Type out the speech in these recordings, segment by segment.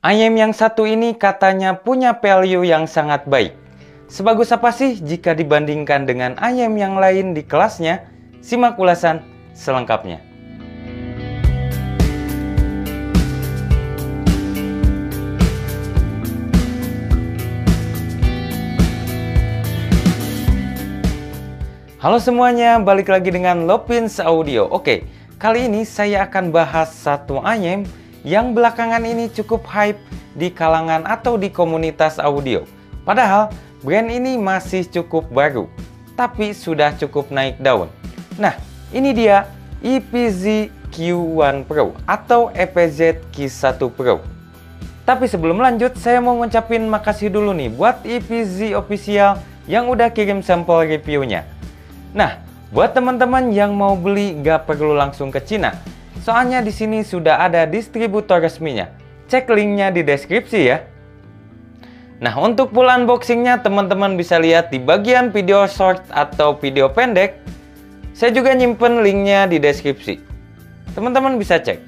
Ayam yang satu ini katanya punya value yang sangat baik. Sebagus apa sih jika dibandingkan dengan ayam yang lain di kelasnya? Simak ulasan selengkapnya. Halo semuanya, balik lagi dengan Lopins Audio. Oke, kali ini saya akan bahas satu ayam yang belakangan ini cukup hype di kalangan atau di komunitas audio. Padahal brand ini masih cukup baru, tapi sudah cukup naik daun. Nah, ini dia EPZ Q1 Pro atau EPZ Q1 Pro. Tapi sebelum lanjut, saya mau ngucapin makasih dulu nih buat EPZ Official yang udah kirim sampel reviewnya. Nah, buat teman-teman yang mau beli gak perlu langsung ke Cina. Soalnya di sini sudah ada distributor resminya. Cek linknya di deskripsi ya. Nah, untuk full unboxingnya teman-teman bisa lihat di bagian video short atau video pendek. Saya juga nyimpen linknya di deskripsi. Teman-teman bisa cek.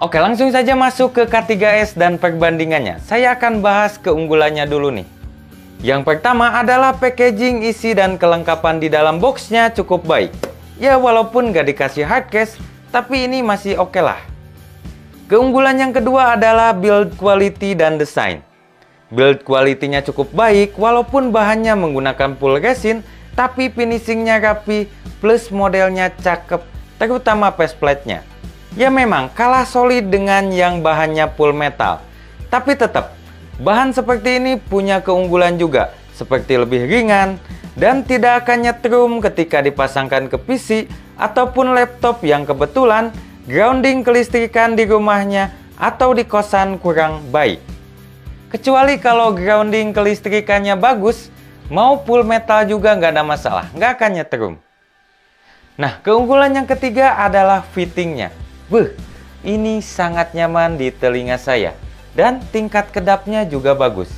Oke, langsung saja masuk ke K3S dan perbandingannya. Saya akan bahas keunggulannya dulu nih. Yang pertama adalah packaging, isi, dan kelengkapan di dalam boxnya cukup baik. Ya, walaupun gak dikasih hard case, tapi ini masih oke lah. Keunggulan yang kedua adalah build quality dan desain. Build quality-nya cukup baik, walaupun bahannya menggunakan full resin, tapi finishingnya rapi, plus modelnya cakep, terutama faceplate-nya. Ya memang kalah solid dengan yang bahannya full metal, tapi tetap bahan seperti ini punya keunggulan juga, seperti lebih ringan dan tidak akan nyetrum ketika dipasangkan ke PC ataupun laptop yang kebetulan grounding kelistrikan di rumahnya atau di kosan kurang baik. Kecuali kalau grounding kelistrikannya bagus, mau full metal juga nggak ada masalah, nggak akan nyetrum. Nah, keunggulan yang ketiga adalah fittingnya. Ini sangat nyaman di telinga saya. Dan tingkat kedapnya juga bagus.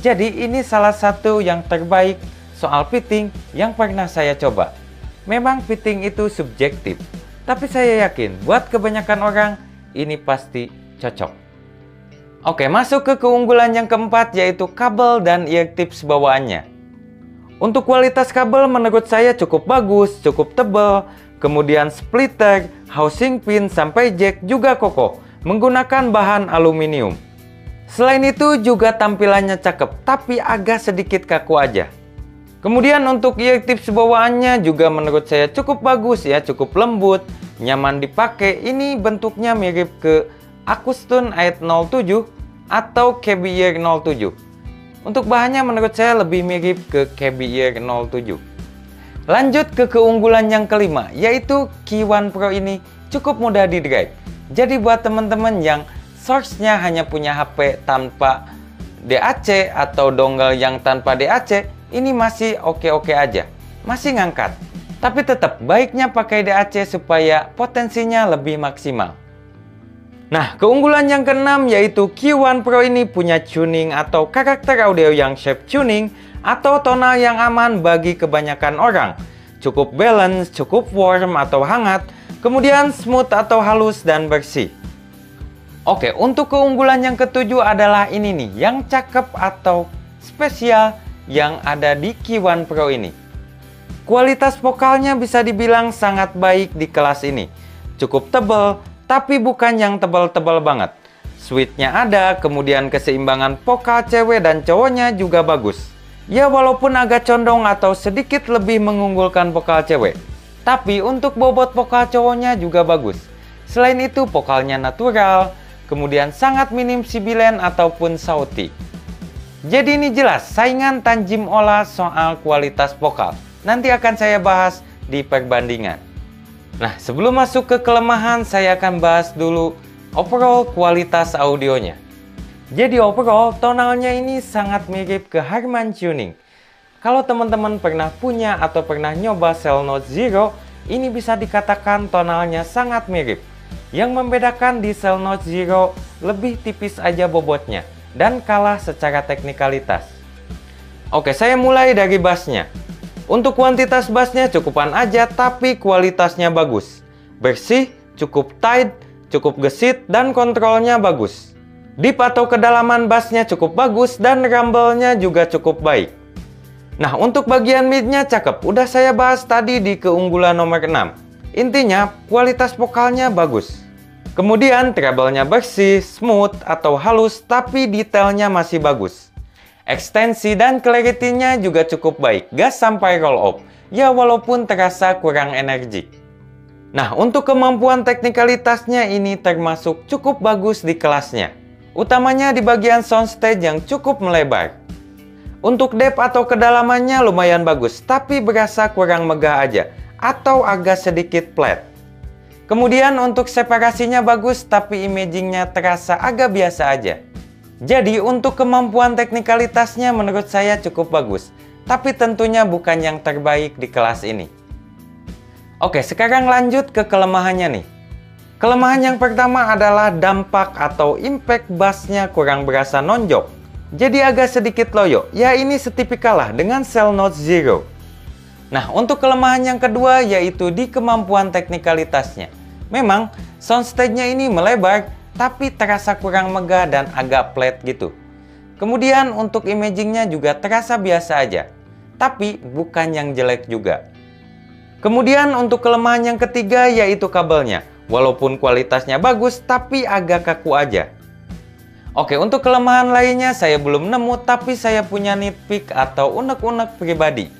Jadi ini salah satu yang terbaik soal fitting yang pernah saya coba. Memang fitting itu subjektif, tapi saya yakin buat kebanyakan orang ini pasti cocok. Oke, masuk ke keunggulan yang keempat, yaitu kabel dan ear tips bawaannya. Untuk kualitas kabel menurut saya cukup bagus, cukup tebal. Kemudian splitter, housing pin sampai jack juga kokoh, menggunakan bahan aluminium. Selain itu juga tampilannya cakep, tapi agak sedikit kaku aja. Kemudian untuk ear tips bawaannya juga menurut saya cukup bagus ya, cukup lembut, nyaman dipakai. Ini bentuknya mirip ke Akustune 807 atau KBear 07. Untuk bahannya menurut saya lebih mirip ke KBear 07. Lanjut ke keunggulan yang kelima, yaitu Q1 Pro ini cukup mudah di drag. Jadi buat teman-teman yang source-nya hanya punya HP tanpa DAC atau dongle yang tanpa DAC, ini masih oke-oke aja, masih ngangkat. Tapi tetap baiknya pakai DAC supaya potensinya lebih maksimal. Nah, keunggulan yang keenam yaitu Q1 Pro ini punya tuning atau karakter audio yang shape tuning atau tonal yang aman bagi kebanyakan orang. Cukup balance, cukup warm atau hangat, kemudian smooth atau halus dan bersih. Oke, untuk keunggulan yang ketujuh adalah ini nih, yang cakep atau spesial yang ada di Q1 Pro ini. Kualitas vokalnya bisa dibilang sangat baik di kelas ini. Cukup tebal, tapi bukan yang tebal-tebal banget. Sweetnya ada, kemudian keseimbangan vokal cewek dan cowoknya juga bagus. Ya walaupun agak condong atau sedikit lebih mengunggulkan vokal cewek, tapi untuk bobot vokal cowoknya juga bagus. Selain itu vokalnya natural, kemudian sangat minim sibilan ataupun sauti. Jadi ini jelas saingan Tanjim Ola soal kualitas vokal. Nanti akan saya bahas di perbandingan. Nah, sebelum masuk ke kelemahan, saya akan bahas dulu overall kualitas audionya. Jadi overall tonalnya ini sangat mirip ke Harman Tuning. Kalau teman-teman pernah punya atau pernah nyoba Cellnote Zero, ini bisa dikatakan tonalnya sangat mirip. Yang membedakan di Cellnote Zero lebih tipis aja bobotnya dan kalah secara teknikalitas. Oke, saya mulai dari bassnya. Untuk kuantitas bassnya cukupan aja, tapi kualitasnya bagus. Bersih, cukup tight, cukup gesit, dan kontrolnya bagus. Deep atau kedalaman bassnya cukup bagus dan rumble-nya juga cukup baik. Nah, untuk bagian mid-nya cakep, udah saya bahas tadi di keunggulan nomor 6. Intinya, kualitas vokalnya bagus. Kemudian, treble-nya bersih, smooth, atau halus, tapi detailnya masih bagus. Ekstensi dan clarity-nya juga cukup baik, gas sampai roll off, ya walaupun terasa kurang energik. Nah, untuk kemampuan teknikalitasnya ini termasuk cukup bagus di kelasnya. Utamanya di bagian soundstage yang cukup melebar. Untuk depth atau kedalamannya lumayan bagus, tapi berasa kurang megah aja, atau agak sedikit flat. Kemudian untuk separasinya bagus, tapi imagingnya terasa agak biasa aja. Jadi untuk kemampuan teknikalitasnya menurut saya cukup bagus, tapi tentunya bukan yang terbaik di kelas ini. Oke, sekarang lanjut ke kelemahannya nih. Kelemahan yang pertama adalah dampak atau impact bassnya kurang berasa nonjok. Jadi agak sedikit loyo, ya ini setipikal lah dengan Cell Note Zero. Nah, untuk kelemahan yang kedua yaitu di kemampuan teknikalitasnya. Memang soundstage-nya ini melebar, tapi terasa kurang megah dan agak flat gitu. Kemudian untuk imagingnya juga terasa biasa aja, tapi bukan yang jelek juga. Kemudian untuk kelemahan yang ketiga yaitu kabelnya. Walaupun kualitasnya bagus, tapi agak kaku aja. Oke, untuk kelemahan lainnya saya belum nemu, tapi saya punya nitpick atau unek-unek pribadi.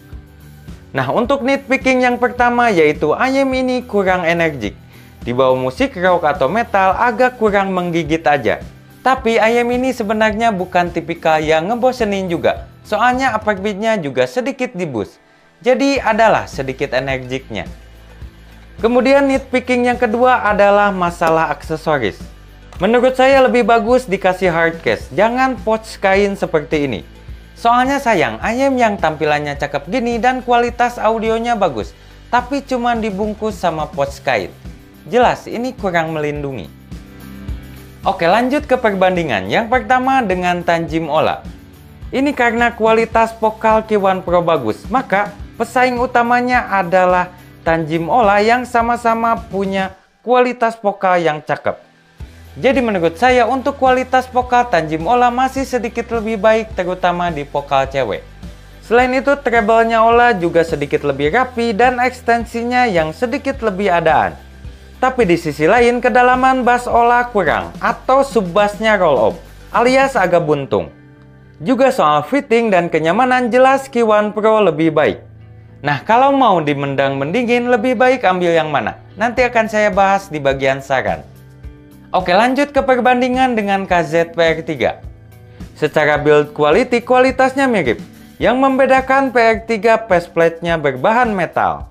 Nah, untuk nitpicking yang pertama yaitu ayam ini kurang energik. Di bawah musik rock atau metal agak kurang menggigit aja. Tapi ayam ini sebenarnya bukan tipikal yang ngebosenin juga. Soalnya upper beat-nya juga sedikit di boost. Jadi adalah sedikit energiknya. Kemudian nitpicking yang kedua adalah masalah aksesoris. Menurut saya lebih bagus dikasih hardcase, jangan pouch kain seperti ini. Soalnya sayang, ayam yang tampilannya cakep gini dan kualitas audionya bagus, tapi cuma dibungkus sama pouch kain. Jelas ini kurang melindungi. Oke, lanjut ke perbandingan. Yang pertama dengan Tanjim Ola. Ini karena kualitas vokal K1 Pro bagus, maka pesaing utamanya adalah Tanjim Ola yang sama-sama punya kualitas vokal yang cakep. Jadi menurut saya untuk kualitas vokal Tanjim Ola masih sedikit lebih baik, terutama di vokal cewek. Selain itu treble-nya Ola juga sedikit lebih rapi dan ekstensinya yang sedikit lebih adaan. Tapi di sisi lain kedalaman bass Ola kurang atau sub-bassnya roll off alias agak buntung. Juga soal fitting dan kenyamanan jelas K1 Pro lebih baik. Nah, kalau mau dimendang-mendingin lebih baik ambil yang mana? Nanti akan saya bahas di bagian saran. Oke, lanjut ke perbandingan dengan KZ-PR3. Secara build quality, kualitasnya mirip. Yang membedakan PR3 faceplate-nya berbahan metal.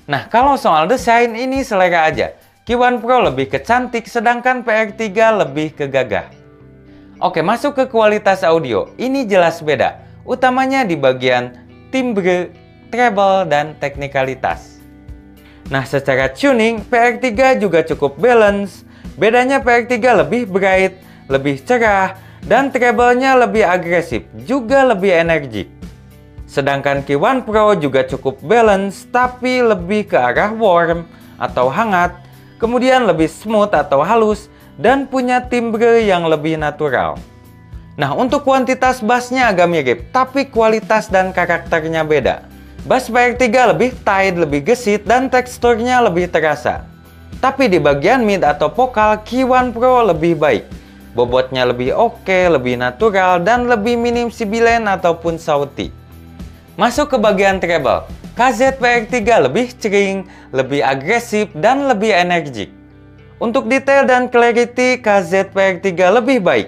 Nah, kalau soal desain ini selera aja. K1 Pro lebih ke cantik, sedangkan PR3 lebih ke gagah. Oke, masuk ke kualitas audio. Ini jelas beda. Utamanya di bagian timbre, treble, dan teknikalitas. Nah, secara tuning, PR3 juga cukup balance. Bedanya PR3 lebih bright, lebih cerah, dan treble-nya lebih agresif, juga lebih energik. Sedangkan K1 Pro juga cukup balance, tapi lebih ke arah warm atau hangat, kemudian lebih smooth atau halus, dan punya timbre yang lebih natural. Nah, untuk kuantitas bassnya agak mirip, tapi kualitas dan karakternya beda. Bass PR3 lebih tight, lebih gesit, dan teksturnya lebih terasa. Tapi di bagian mid atau vokal, K1 Pro lebih baik. Bobotnya lebih oke, lebih natural, dan lebih minim sibilan ataupun sauti. Masuk ke bagian treble. KZ-PR3 lebih cering, lebih agresif, dan lebih energik. Untuk detail dan clarity, KZ-PR3 lebih baik.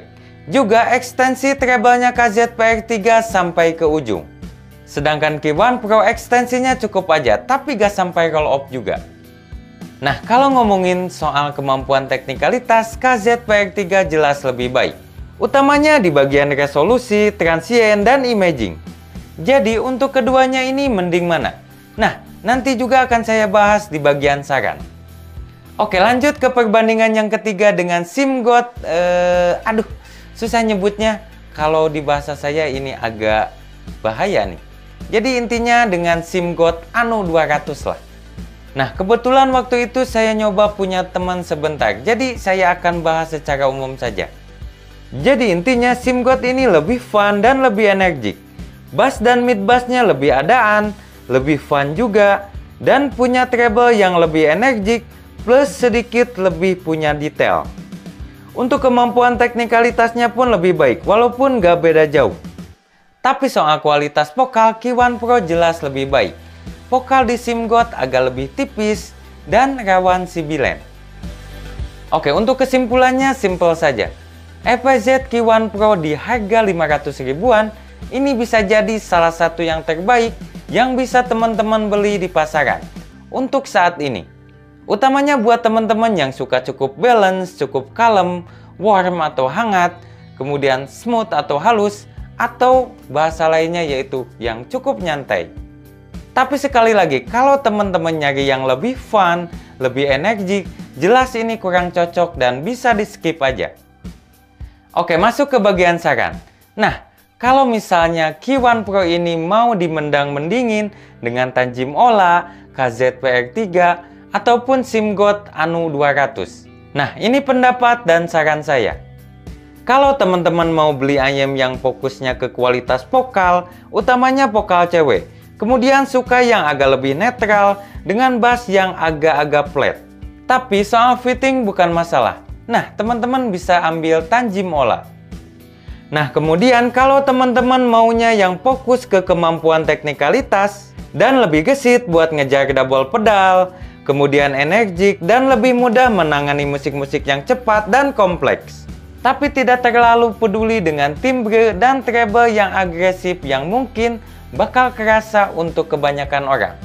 Juga ekstensi treble-nya KZ-PR3 sampai ke ujung. Sedangkan K1 Pro ekstensinya cukup aja, tapi gak sampai roll off juga. Nah, kalau ngomongin soal kemampuan teknikalitas, KZ-PR3 jelas lebih baik. Utamanya di bagian resolusi, transient, dan imaging. Jadi, untuk keduanya ini mending mana? Nah, nanti juga akan saya bahas di bagian saran. Oke, lanjut ke perbandingan yang ketiga dengan SIM-God. Susah nyebutnya. Kalau di bahasa saya ini agak bahaya nih. Jadi intinya dengan SIM-God Anu 200 lah. Nah, kebetulan waktu itu saya nyoba punya teman sebentar. Jadi saya akan bahas secara umum saja. Jadi intinya SIM GOT ini lebih fun dan lebih energik. Bass dan mid bassnya lebih adaan, lebih fun juga, dan punya treble yang lebih energik plus sedikit lebih punya detail. Untuk kemampuan teknikalitasnya pun lebih baik, walaupun gak beda jauh. Tapi soal kualitas vokal, Q1 Pro jelas lebih baik. Vokal di SIM GOT agak lebih tipis dan rawan sibilan. Oke, untuk kesimpulannya simple saja. EPZ Q1 Pro di harga 500 ribuan ini bisa jadi salah satu yang terbaik yang bisa teman-teman beli di pasaran untuk saat ini. Utamanya buat teman-teman yang suka cukup balance, cukup kalem, warm atau hangat, kemudian smooth atau halus, atau bahasa lainnya yaitu yang cukup nyantai. Tapi sekali lagi, kalau teman-teman nyari yang lebih fun, lebih energik, jelas ini kurang cocok dan bisa di skip aja. Oke, masuk ke bagian saran. Nah, kalau misalnya Q1 Pro ini mau dimendang-mendingin dengan Tanjim Ola, KZPR3, ataupun SIM GOT Anu 200. Nah, ini pendapat dan saran saya. Kalau teman-teman mau beli ayam yang fokusnya ke kualitas vokal, utamanya vokal cewek, kemudian suka yang agak lebih netral dengan bass yang agak-agak flat. Tapi soal fitting bukan masalah. Nah, teman-teman bisa ambil Tanjim Ola. Nah, kemudian kalau teman-teman maunya yang fokus ke kemampuan teknikalitas dan lebih gesit buat ngejar double pedal, kemudian energik dan lebih mudah menangani musik-musik yang cepat dan kompleks, tapi tidak terlalu peduli dengan timbre dan treble yang agresif yang mungkin bakal kerasa untuk kebanyakan orang.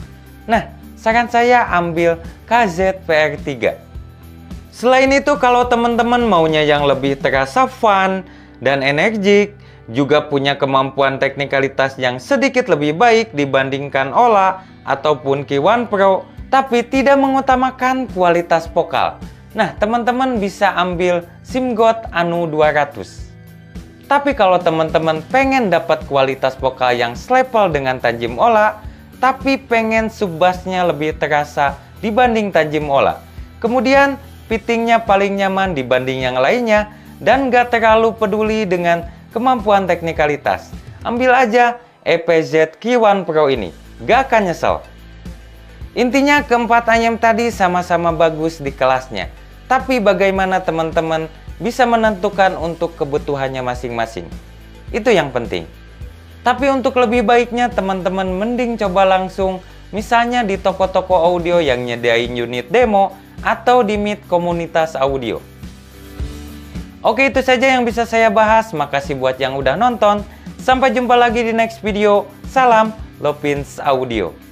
Nah, saran saya ambil KZPR3. Selain itu, kalau teman-teman maunya yang lebih terasa fun dan energik, juga punya kemampuan teknikalitas yang sedikit lebih baik dibandingkan Ola ataupun Q1 Pro, tapi tidak mengutamakan kualitas vokal. Nah, teman-teman bisa ambil SIM GOT Anu 200. Tapi kalau teman-teman pengen dapat kualitas vokal yang selevel dengan Tanjim Ola, tapi pengen sub-bassnya lebih terasa dibanding Tanjim Ola, kemudian fittingnya paling nyaman dibanding yang lainnya, dan gak terlalu peduli dengan kemampuan teknikalitas, ambil aja EPZ Q1 Pro ini, gak akan nyesel. Intinya keempat ayam tadi sama-sama bagus di kelasnya, tapi bagaimana teman-teman bisa menentukan untuk kebutuhannya masing-masing, itu yang penting. Tapi untuk lebih baiknya teman-teman mending coba langsung, misalnya di toko-toko audio yang nyediain unit demo atau di Meet komunitas audio. Oke, itu saja yang bisa saya bahas. Makasih buat yang udah nonton. Sampai jumpa lagi di next video. Salam Lopins Audio.